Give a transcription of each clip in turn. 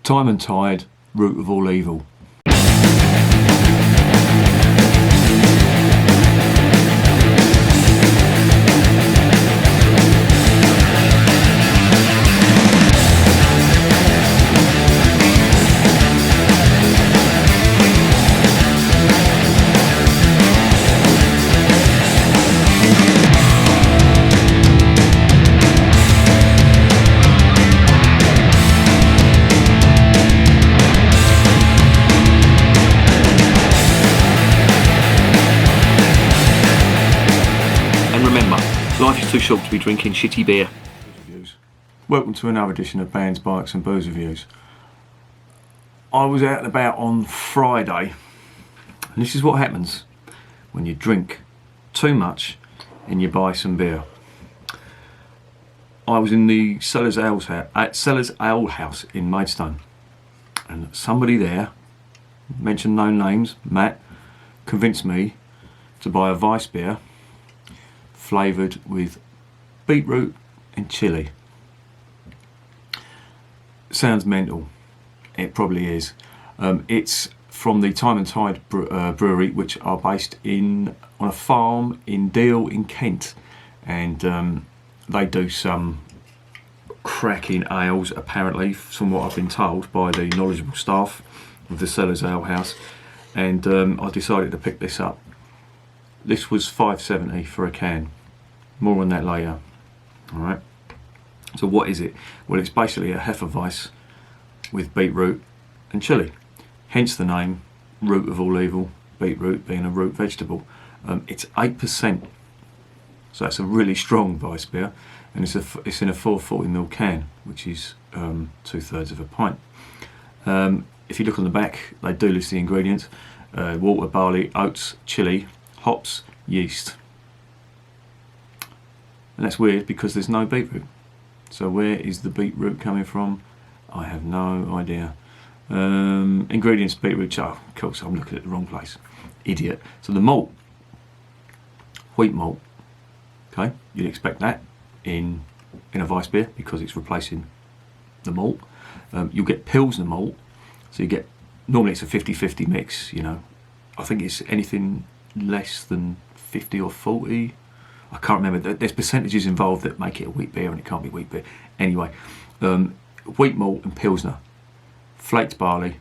Time and tide, root of all evil. Life is too short to be drinking shitty beer. Welcome to another edition of Bands, Bikes and Booze Reviews. I was out and about on Friday, and this is what happens when you drink too much and you buy some beer. I was in the Sellers Ale House in Maidstone, and somebody there, mentioned no names, Matt, convinced me to buy a Weiss beer flavoured with beetroot and chilli. Sounds mental. It probably is. It's from the Time and Tide Brewery, which are based on a farm in Deal in Kent, and they do some cracking ales, apparently, from what I've been told by the knowledgeable staff of the Sellers Ale House, and I decided to pick this up. This was $5.70 for a can. More on that later. Alright. So what is it? Well, it's basically a Hefe Weiss with beetroot and chilli. Hence the name, root of all evil, beetroot being a root vegetable. It's 8%. So that's a really strong Weiss beer, and it's in a 440ml can, which is 2/3 of a pint. If you look on the back, they do list the ingredients: water, barley, oats, chilli, hops, yeast. And that's weird because there's no beetroot. So where is the beetroot coming from? I have no idea. Ingredients: beetroot. Oh, of course, I'm looking at the wrong place. Idiot. So the malt, wheat malt. Okay, you'd expect that in a Weiss beer because it's replacing the malt. You'll get Pilsner malt. So you get, normally it's a 50-50 mix, you know. I think it's anything less than 50 or 40. I can't remember. There's percentages involved that make it a wheat beer, and it can't be wheat beer. Anyway, wheat malt and Pilsner, flaked barley,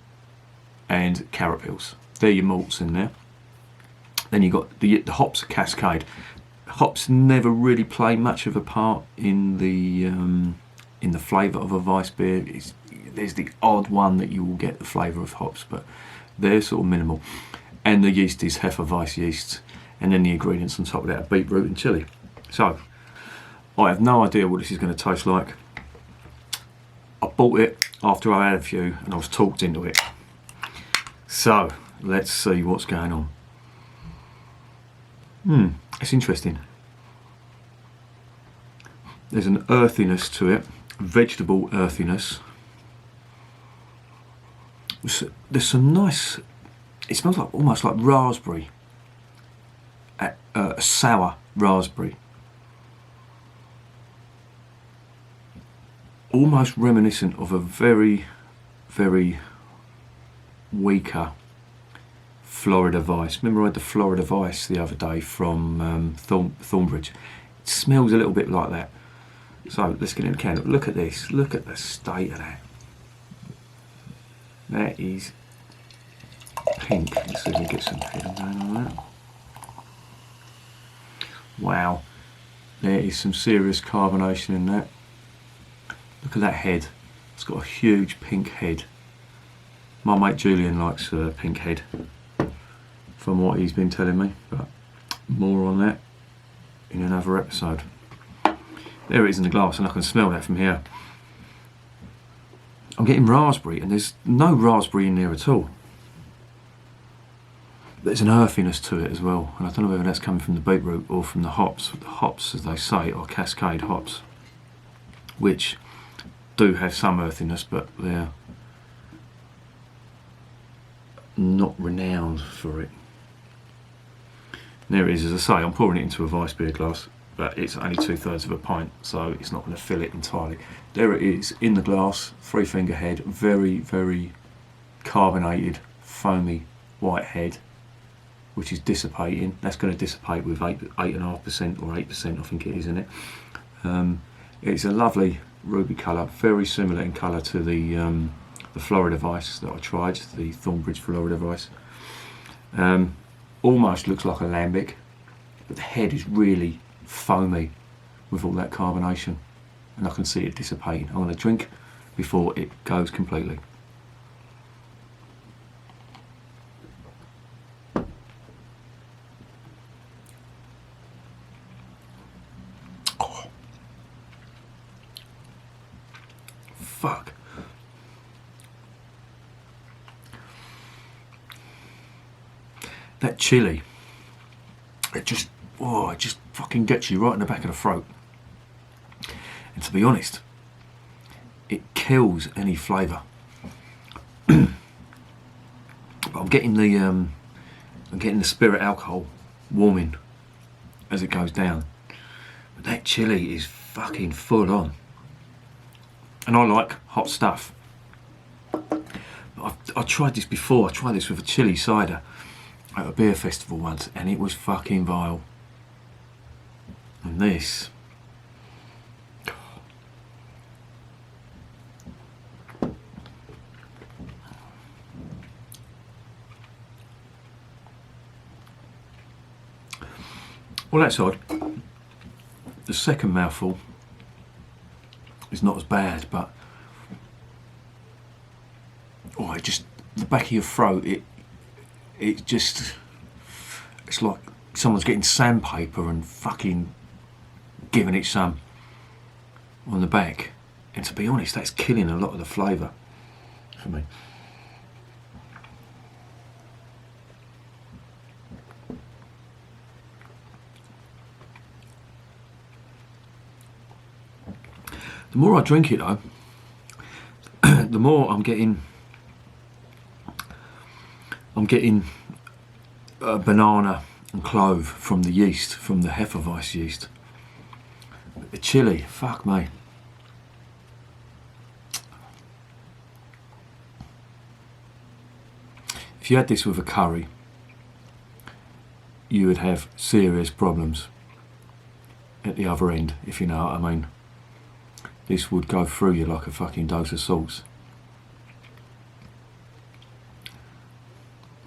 and carrot peels. They're your malts in there. Then you've got the hops cascade. Hops never really play much of a part in the flavour of a Weiss beer. There's the odd one that you will get the flavour of hops, but they're sort of minimal. And the yeast is Hefe Weiss yeast. And then the ingredients on top of that are beetroot and chilli. So, I have no idea what this is going to taste like. I bought it after I had a few and I was talked into it. So, let's see what's going on. It's interesting. There's an earthiness to it, vegetable earthiness. There's some nice, it smells like almost like raspberry. A sour raspberry, almost reminiscent of a very, very weaker Florida Weiss. Remember I had the Florida Weiss the other day from Thornbridge. It smells a little bit like that. So let's get in the can. Look at this. Look at the state of that. That is pink. Let's see if we get some head going on that. Wow, there is some serious carbonation in that. Look at that head. It's got a huge pink head. My mate Julian likes pink head, from what he's been telling me, but more on that in another episode. There it is in the glass, and I can smell that from here. I'm getting raspberry, and there's no raspberry in there at all. There's an earthiness to it as well, and I don't know whether that's coming from the beetroot or from the hops. The hops, as they say, are cascade hops, which do have some earthiness, but they're not renowned for it. There it is, as I say, I'm pouring it into a Weiss beer glass. but it's only 2/3 of a pint, so it's not going to fill it entirely. There it is in the glass, 3-finger head, very, very carbonated, foamy white head, which is dissipating. That's going to dissipate with 8.5% or 8%, I think it is, isn't it? It's a lovely ruby colour, very similar in colour to the Florida Weiss that I tried, the Thornbridge Florida Weiss. Almost looks like a lambic, but the head is really foamy with all that carbonation, and I can see it dissipating. I'm going to drink before it goes completely. Oh. Fuck. That chili, it just fucking gets you right in the back of the throat. And to be honest, it kills any flavour. I'm getting the spirit alcohol warming as it goes down. But that chili is fucking full on. And I like hot stuff. But I tried this before. I tried this with a chili cider at a beer festival once, and it was fucking vile. And this, well, that's odd. The second mouthful is not as bad, but it just, the back of your throat, it's like someone's getting sandpaper and fucking giving it some on the back. And to be honest, that's killing a lot of the flavour for me. The more I drink it though, the more I'm getting banana and clove from the yeast, from the Hefe Weiss yeast. But the chili, fuck me. If you had this with a curry, you would have serious problems at the other end, if you know what I mean. This would go through you like a fucking dose of salts.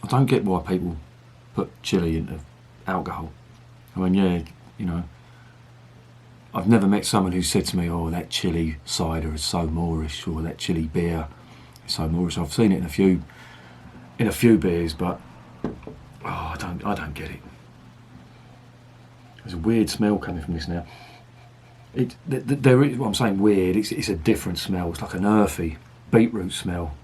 I don't get why people put chili into alcohol. I mean, yeah, you know, I've never met someone who said to me, "Oh, that chili cider is so Moorish," or "that chili beer is so Moorish." I've seen it in a few beers, but I don't get it. There's a weird smell coming from this now. There is, what I'm saying, weird. It's a different smell. It's like an earthy beetroot smell.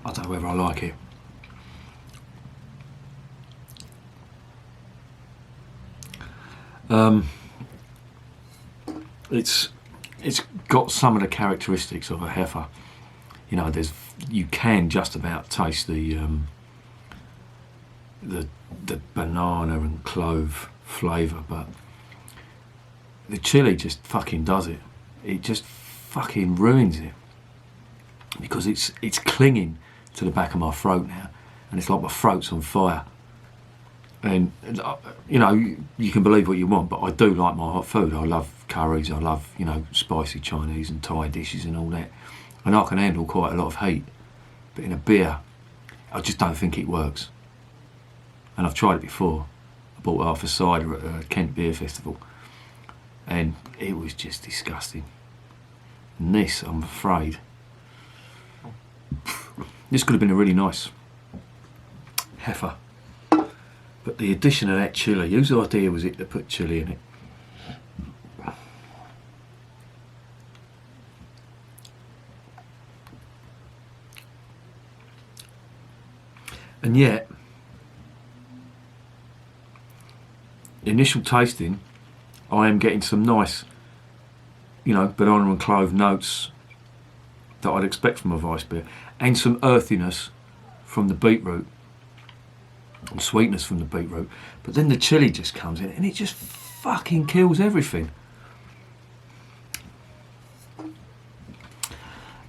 I don't know whether I like it. It's got some of the characteristics of a Hefe. You know, you can just about taste the banana and clove flavour, but the chili just fucking does it. It just fucking ruins it, because it's clinging to the back of my throat now, and it's like my throat's on fire. And you know, you can believe what you want, but I do like my hot food. I love curries, I love, you know, spicy Chinese and Thai dishes and all that, and I can handle quite a lot of heat. But in a beer, I just don't think it works. And I've tried it before. I bought half a cider at a Kent Beer Festival, and it was just disgusting. And this, I'm afraid, this could have been a really nice Hefe. But the addition of that chili, whose idea was it to put chili in it? And yet, initial tasting, I am getting some nice you know, banana and clove notes that I'd expect from a Weiss beer, and some earthiness from the beetroot, and sweetness from the beetroot. But then the chilli just comes in, and it just fucking kills everything.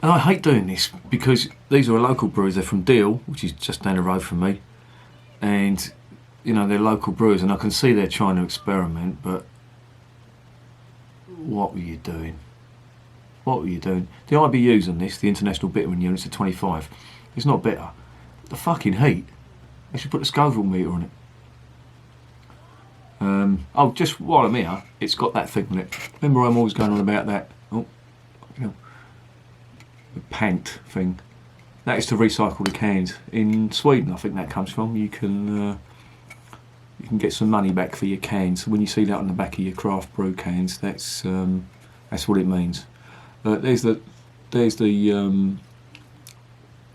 And I hate doing this because these are a local brewers. They're from Deal, which is just down the road from me, and you know, they're local brewers, and I can see they're trying to experiment, but what were you doing? What were you doing? The IBUs on this, the International Bittering Units, are 25. It's not bitter. The fucking heat. They should put the Scoville meter on it. Oh, just while I'm here, it's got that thing on it. Remember, I'm always going on about that. Oh, you know, the pant thing. That is to recycle the cans. In Sweden, I think that comes from. You can get some money back for your cans. So when you see that on the back of your craft brew cans, that's what it means. There's the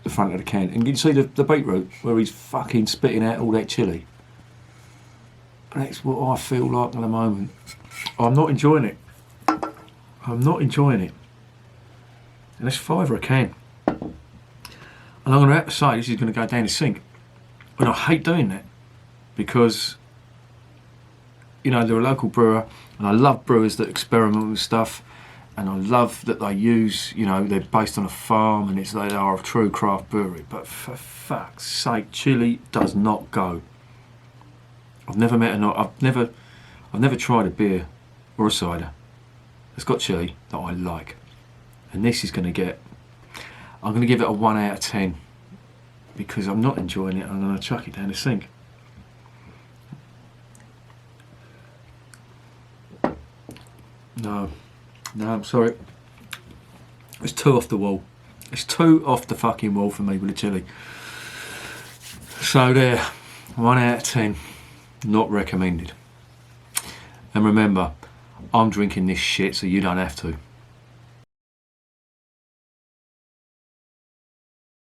front of the can, and you can see the beetroot where he's fucking spitting out all that chilli. And that's what I feel like at the moment. I'm not enjoying it. I'm not enjoying it. And that's £5 a can. And I'm going to have to say this is going to go down the sink. And I hate doing that because, you know, they're a local brewer, and I love brewers that experiment with stuff. And I love that they use, you know, they're based on a farm, and they are a true craft brewery. But for fuck's sake, chilli does not go. I've never tried a beer or a cider that's got chilli that I like. And this is going to I'm going to give it a 1 out of 10 because I'm not enjoying it. I'm going to chuck it down the sink. No, I'm sorry. It's too off the wall. It's too off the fucking wall for me with the chilli. So there, 1 out of 10. Not recommended. And remember, I'm drinking this shit so you don't have to.